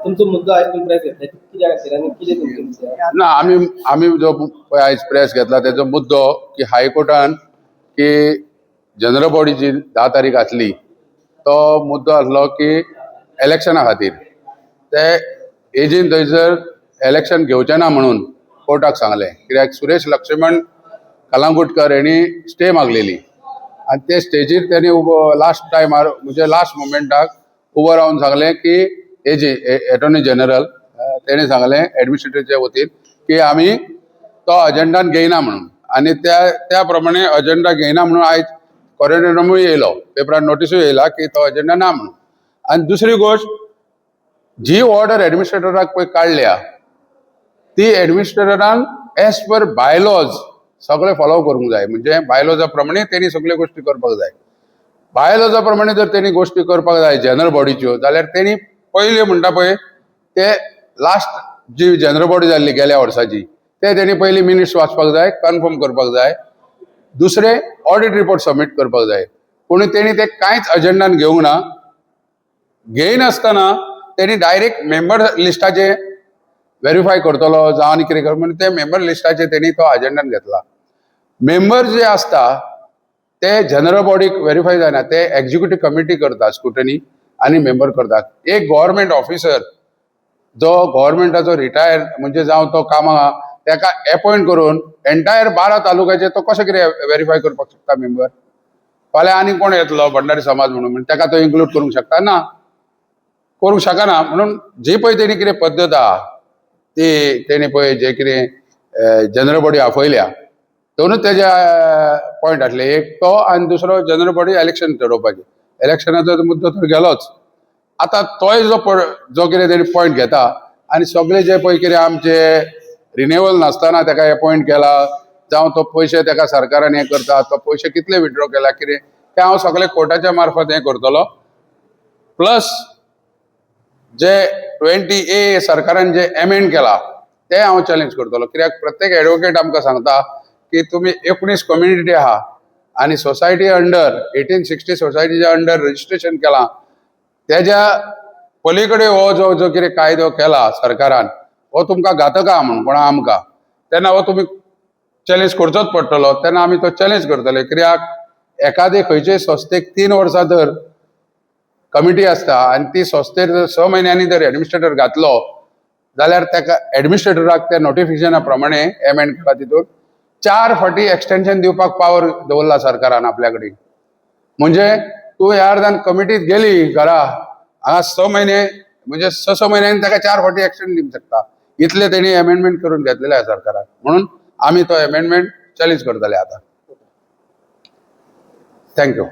तुमचो मुद्दो आयज तुम्ही प्रेस घेतला कित्याक खातीर आनी कितें तुमचे मुद्दे ना आम्ही जो आयज प्रेस घेतला तेजो मुद्दो की हायकोर्टान की जनरल बॉडी जी 10 तारीख आसली तो मुद्दो आसलो की इलेक्शना खातीर ते एजीन थंयसर इलेक्शन घेवचें ना म्हणून कोर्टाक सांगलें कित्याक सुरेश लक्ष्मण कलंगुटकर हेणी स्टे मागलेली आनी ते स्टेजीर त्यांनी लास्ट टायमार म्हणजे लास्ट मोमेंटाक उबो रावन सांगलें की एजी एटॉर्नी जनरल तेणी सांगलें एडमिनिस्ट्रेटिव्हच्या वतीन की आमी तो अजेंडान घेयना म्हणून आनी त्या प्रमाणे अजेंडा घेयना म्हणून आयज कॉरिडोरामुय येयलो पेपरान नोटिसूय येयला की तो अजेंडा ना म्हणून. आनी दुसरी गोष्ट जी ऑर्डर एडमिनिस्ट्रेटराक पळय काडल्या ती एडमिनिस्ट्रेटरान एज पर बायलॉज सगळे फॉलो करूंक जाय म्हणजे बायलॉजा प्रमाणे तेणी सगळ्यो गोष्टी करपाक जाय. बायलॉजा प्रमाणे जर तेणी गोष्टी करपाक जाय जनरल बॉडीच्यो जाल्यार तेणी पयले म्हणटा पळय ते लास्ट जी जनरल बॉडी जाल्ली गेल्या वर्साची ते तेणी पयली मिनिट्स वाचपाक जाय कन्फर्म करपाक जाय दुसरे ऑडिट रिपोर्ट सबमीट करपाक जाय पूण तेणी ते कांयच अजेंडान घेवंक ना. घेयनासतना तेणी डायरेक्ट मेंबर लिस्टाचे व्हेरीफाय करतलो जावं आनी कितें करतलो म्हणजे ते मेंबर लिस्टाचे तेणी तो अजेंडान घेतला. मेंबर जे असता ते जनरल बॉडीक व्हेरीफाय जायना ते एक्झिक्युटिव्ह कमिटी करता स्क्रुटनी आनी मेंबर करता. एक गव्हर्नमेंट ऑफिसर जो गव्हर्नमेंटाचो रिटायर म्हणजे जावं तो कामां तेका अपॉइंट करून एंटायर 12 तालुक्याचे तो कशें कितें व्हेरीफाय करपाक शकता मेंबर. फाल्यां आनी कोण येतलो भंडारी समाज म्हणून तेका तो इन्क्लूड करूंक शकता ना करूंक शकना. म्हणून जी पळय तेणी कितें पद्दत आहा ती तेणी पळय जे कितें जनरल बॉडी आपयल्या दोनूच तेजे पॉयंट आसले एक तो आनी दुसरो जनरल बॉडी इलेक्शन ठरोवपाची. इलेक्शनाचो मुद्दो तर गेलोच. आतां तोय जो कितें तेणी पॉयंट घेता आनी सगळे जे पळय कितें आमचे रिन्युअल नासतना तेका अपॉइंट केला जावं तो पयशे तेका सरकारान हें करता तो पयशे कितले विथड्रॉ केला कितें तें हांव सगळे कोर्टाच्या मार्फत हें करतलो. प्लस जे 20A सरकारान जे एमेंड केला ते हांव चॅलेंज करतलो कित्याक प्रत्येक एडवोकेट आमकां सांगता की तुमी 19 कम्युनिटी आहा आनी सोसायटी अंडर 1860 सोसायटीच्या अंडर रजिस्ट्रेशन केलां तेज्या पलीकडे हो जो कितें कायदो केला सरकारान हो तुमकां घातक आहा म्हणून कोणा आमकां तेन्ना हो तुमी चॅलेंज करचोच पडटलो. तेन्ना आमी तो चॅलेंज करतले कित्याक एखादे खंयचेय संस्थेक 3 वर्सां जर कमिटी असता आनी ती संस्थेर जर 6 म्हयन्यांनी जर एडमिनिस्ट्रेटर घातलो जाल्यार तेका एडमिनिस्ट्रेटराक त्या नोटिफिकेशना प्रमाणे एमेंड केला तितून 4 फावटी एक्सटेंशन दिवपाक पावर दवरला सरकारान आपल्या कडेन. म्हणजे तूं ह्या अर्दान कमिटीत गेली घरा हांगा 6 म्हयने म्हणजे 6 म्हयन्यांनी तेका 4 फावटी एक्सटेंड दिवंक शकता इतले तेणी एमेंडमेंट करून घेतलेले आहे सरकारान. म्हणून आमी तो एमेंडमेंट चॅलेंज करतले आता. थँक्यू.